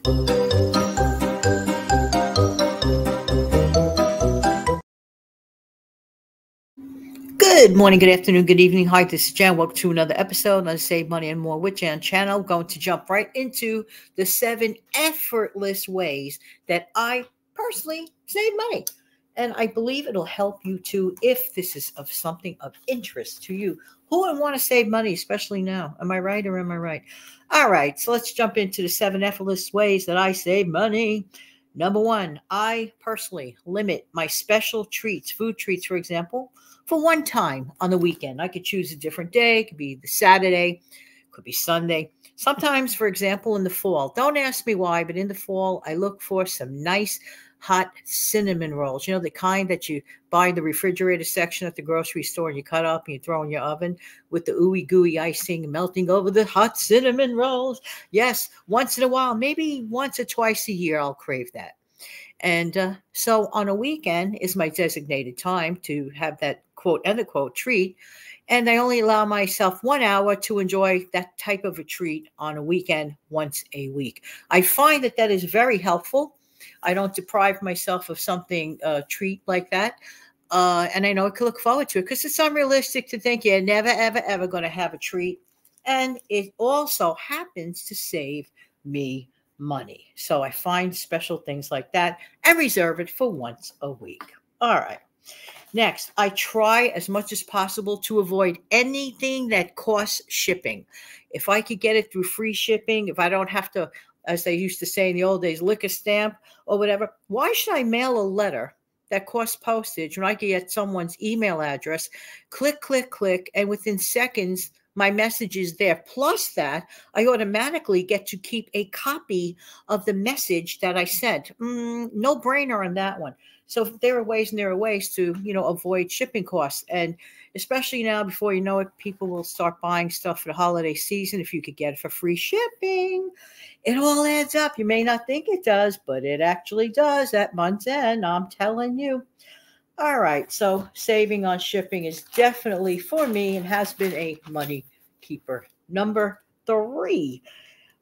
Good morning, good afternoon, good evening. Hi, this is Jan. Welcome to another episode on the Save Money and More with Jan channel. Going to jump right into the 7 effortless ways that I personally save money. And I believe it'll help you too if this is of something of interest to you. Who would want to save money, especially now? Am I right or am I right? All right, so let's jump into the 7 effortless ways that I save money. Number 1, I personally limit my special treats, food treats, for example, for one time on the weekend. I could choose a different day. It could be the Saturday, could be Sunday. Sometimes, for example, in the fall, don't ask me why, but in the fall, I look for some nice hot cinnamon rolls. You know, the kind that you buy in the refrigerator section at the grocery store and you cut up and you throw in your oven with the ooey gooey icing melting over the hot cinnamon rolls. Yes, once in a while, maybe once or twice a year, I'll crave that. And so on a weekend is my designated time to have that quote unquote treat. And I only allow myself 1 hour to enjoy that type of a treat on a weekend once a week. I find that that is very helpful. I don't deprive myself of something, treat like that. And I know I can look forward to it because it's unrealistic to think you're never, ever, ever going to have a treat. And it also happens to save me money. So I find special things like that and reserve it for once a week. All right. Next, I try as much as possible to avoid anything that costs shipping. If I could get it through free shipping, if I don't have to, as they used to say in the old days, lick a stamp or whatever, why should I mail a letter that costs postage when I can get someone's email address, click, click, click, and within seconds, my message is there. Plus that, I automatically get to keep a copy of the message that I sent. No brainer on that one. So there are ways and there are ways to, avoid shipping costs. And especially now, before you know it, people will start buying stuff for the holiday season. If you could get it for free shipping, it all adds up. You may not think it does, but it actually does at month's end. I'm telling you. All right, so saving on shipping is definitely for me and has been a money keeper. Number 3,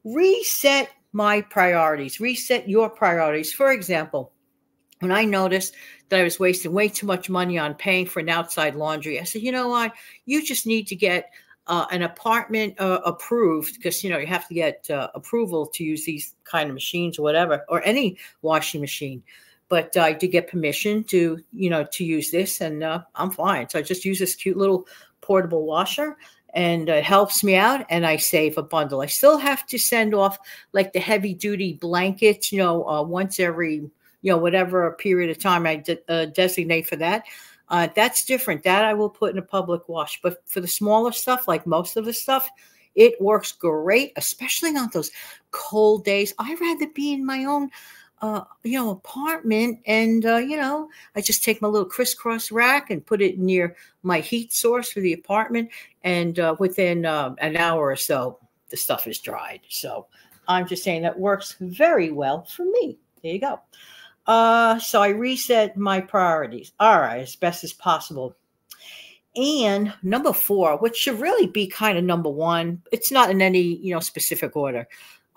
reset my priorities. Reset your priorities. For example, when I noticed that I was wasting way too much money on paying for an outside laundry, I said, you know what? You just need to get an apartment approved because, you have to get approval to use these kind of machines or whatever, or any washing machine. But I did get permission to use this, and I'm fine. So I just use this cute little portable washer, and it helps me out, and I save a bundle. I still have to send off like the heavy duty blankets, once every, whatever period of time I designate for that. That's different. That I will put in a public wash. But for the smaller stuff, like most of the stuff, it works great, especially on those cold days. I'd rather be in my own apartment. And, I just take my little crisscross rack and put it near my heat source for the apartment. And within an hour or so, the stuff is dried. So I'm just saying that works very well for me. There you go. So I reset my priorities. All right, as best as possible. And number 4, which should really be kind of number 1. It's not in any, specific order.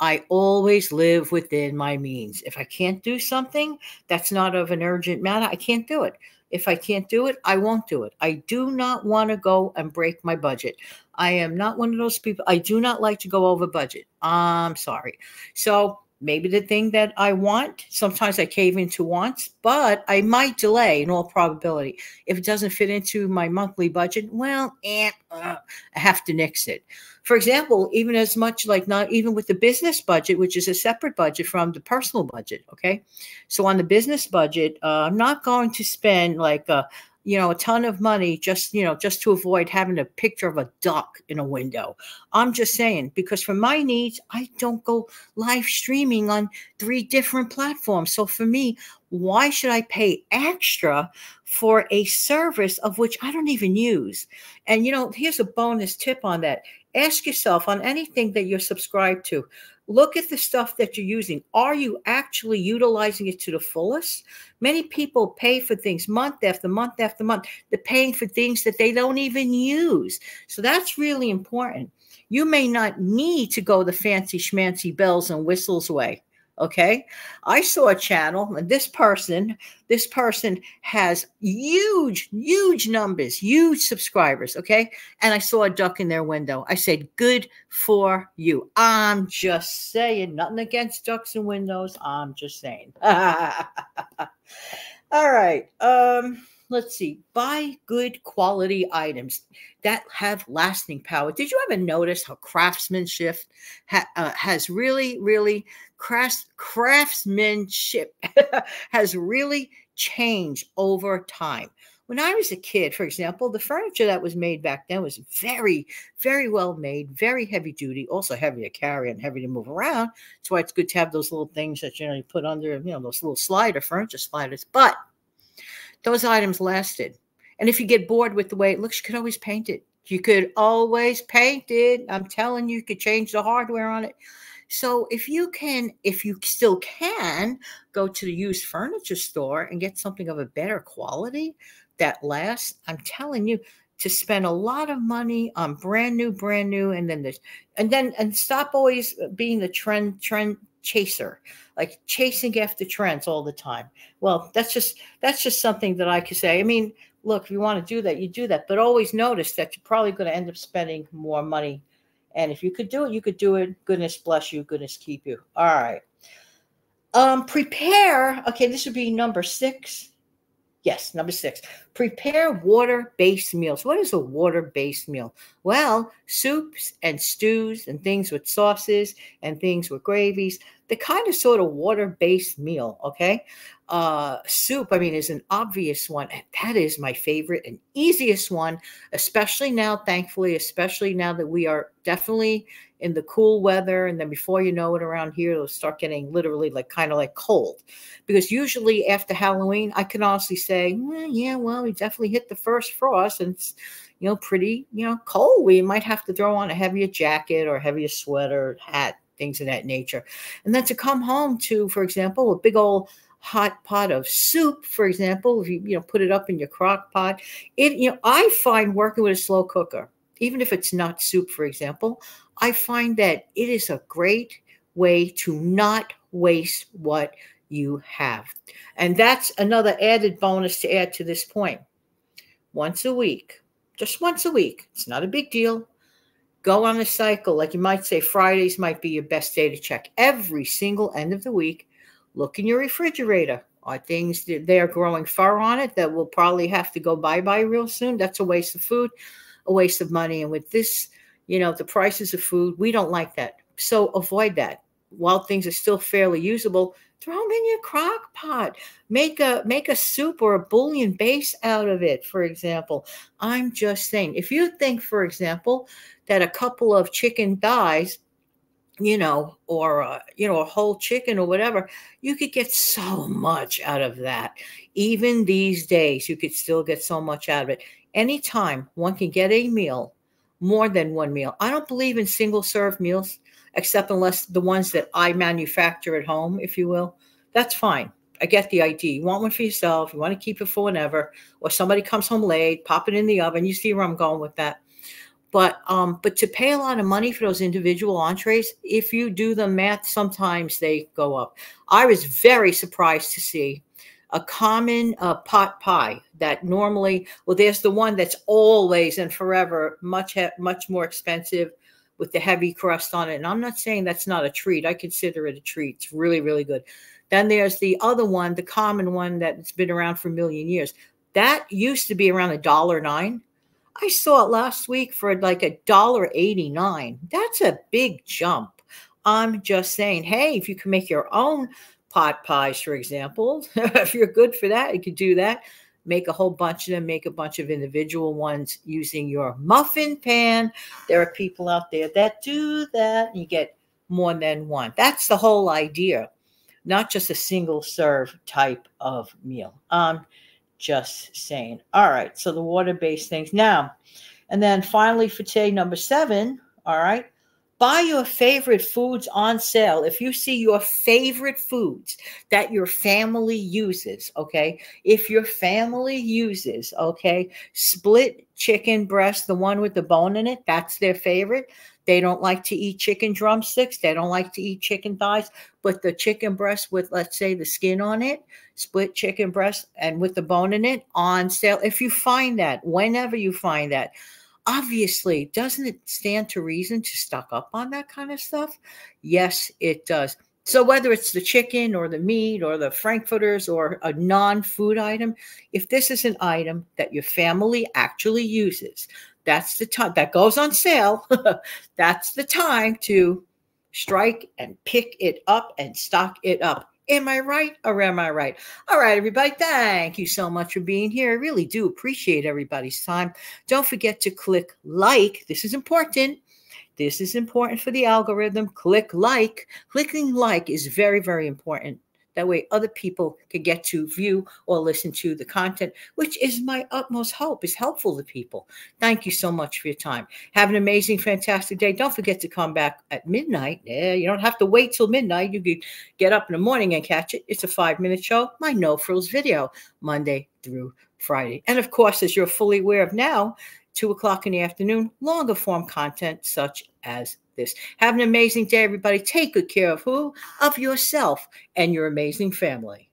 I always live within my means. If I can't do something that's not of an urgent matter, I can't do it. If I can't do it, I won't do it. I do not want to go and break my budget. I am not one of those people. I do not like to go over budget. I'm sorry. So maybe the thing that I want, sometimes I cave into wants, but I might delay in all probability. If it doesn't fit into my monthly budget, well, I have to nix it. For example, even as much like not even with the business budget, which is a separate budget from the personal budget, okay? So on the business budget, I'm not going to spend like a ton of money just to avoid having a picture of a duck in a window. I'm just saying, because for my needs, I don't go live streaming on 3 different platforms. So for me, why should I pay extra for a service of which I don't even use? And, here's a bonus tip on that. Ask yourself on anything that you're subscribed to, look at the stuff that you're using. Are you actually utilizing it to the fullest? Many people pay for things month after month after month. They're paying for things that they don't even use. So that's really important. You may not need to go the fancy schmancy bells and whistles way. Okay. I saw a channel and this person has huge numbers, huge subscribers. Okay. And I saw a duck in their window. I said, good for you. I'm just saying, nothing against ducks in windows. I'm just saying. All right. Let's see. Buy good quality items that have lasting power. Did you ever notice how craftsmanship has really craftsmanship has really changed over time? When I was a kid, for example, the furniture that was made back then was very well made, very heavy duty, also heavy to carry and heavy to move around. That's why it's good to have those little things that you put under, those little furniture sliders. But those items lasted. And if you get bored with the way it looks, you could always paint it. You could always paint it. I'm telling you, you could change the hardware on it. So if you still can, go to the used furniture store and get something of a better quality that lasts, I'm telling you, to spend a lot of money on brand new, and stop always being the trend chaser, like chasing after trends all the time. Well, that's just something that I could say. I mean, look, if you want to do that, you do that, but always notice that you're probably going to end up spending more money. And if you could do it, you could do it. Goodness bless you. Goodness keep you. All right. Prepare. Okay, this would be number 6. Yes, number 6. Prepare water-based meals. What is a water-based meal? Well, soups and stews and things with sauces and things with gravies. The kind of sort of water-based meal, okay? Soup, I mean, is an obvious one. That is my favorite and easiest one, especially now, thankfully, especially now that we are definitely in the cool weather. And then before you know it, around here, it'll start getting literally kind of like cold. Because usually after Halloween, I can honestly say, yeah, well, we definitely hit the first frost and it's, pretty, cold. We might have to throw on a heavier jacket or a heavier sweater, hat, things of that nature. And then to come home to, for example, a big old hot pot of soup, for example, if you put it up in your crock pot, I find working with a slow cooker, even if it's not soup, for example, I find that it is a great way to not waste what you have. And that's another added bonus to add to this point. Once a week, just once a week, it's not a big deal. Go on a cycle. Like you might say, Fridays might be your best day to check. Every single end of the week, look in your refrigerator. Are things that they are growing fur on it that will probably have to go bye-bye real soon? That's a waste of food, a waste of money. And with this, the prices of food, we don't like that. So avoid that. While things are still fairly usable, throw them in your crock pot. Make a soup or a bouillon base out of it, for example. I'm just saying, if you think, for example, that a couple of chicken thighs, or a whole chicken or whatever, you could get so much out of that. Even these days, you could still get so much out of it. Anytime one can get a meal, more than one meal. I don't believe in single serve meals, except unless the ones that I manufacture at home, if you will. That's fine. I get the idea. You want one for yourself. You want to keep it for whenever, or somebody comes home late, pop it in the oven. You see where I'm going with that. But to pay a lot of money for those individual entrees, if you do the math, sometimes they go up. I was very surprised to see a common pot pie that normally, well, there's the one that's always and forever much more expensive with the heavy crust on it. And I'm not saying that's not a treat. I consider it a treat. It's really, really good. Then there's the other one, the common one that's been around for a million years. That used to be around $1.09. I saw it last week for like $1.89. That's a big jump. I'm just saying, hey, if you can make your own pot pies, for example, if you're good for that, you could do that. Make a whole bunch of them, make a bunch of individual ones using your muffin pan. There are people out there that do that. And you get more than one. That's the whole idea, not just a single serve type of meal. Just saying. All right. So the water-based things now. And then finally for today, number 7. All right. Buy your favorite foods on sale. If you see your favorite foods that your family uses, okay, if your family uses, okay, split chicken breast, the one with the bone in it, that's their favorite, They don't like to eat chicken drumsticks. They don't like to eat chicken thighs, but the chicken breast with, let's say, the skin on it, split chicken breast and with the bone in it on sale. If you find that, whenever you find that, obviously, doesn't it stand to reason to stock up on that kind of stuff? Yes, it does. So whether it's the chicken or the meat or the frankfurters or a non-food item, if this is an item that your family actually uses, that's the time that goes on sale. That's the time to strike and pick it up and stock it up. Am I right or am I right? All right, everybody, thank you so much for being here. I really do appreciate everybody's time. Don't forget to click like. This is important. This is important for the algorithm. Click like. Clicking like is very, very important. That way other people can get to view or listen to the content, which is my utmost hope, is helpful to people. Thank you so much for your time. Have an amazing, fantastic day. Don't forget to come back at midnight. Yeah, you don't have to wait till midnight. You can get up in the morning and catch it. It's a 5-minute show, my No Frills video, Monday through Friday. And of course, as you're fully aware of now, 2 o'clock in the afternoon, longer form content such as this. Have an amazing day, everybody. Take good care of who? Of yourself and your amazing family.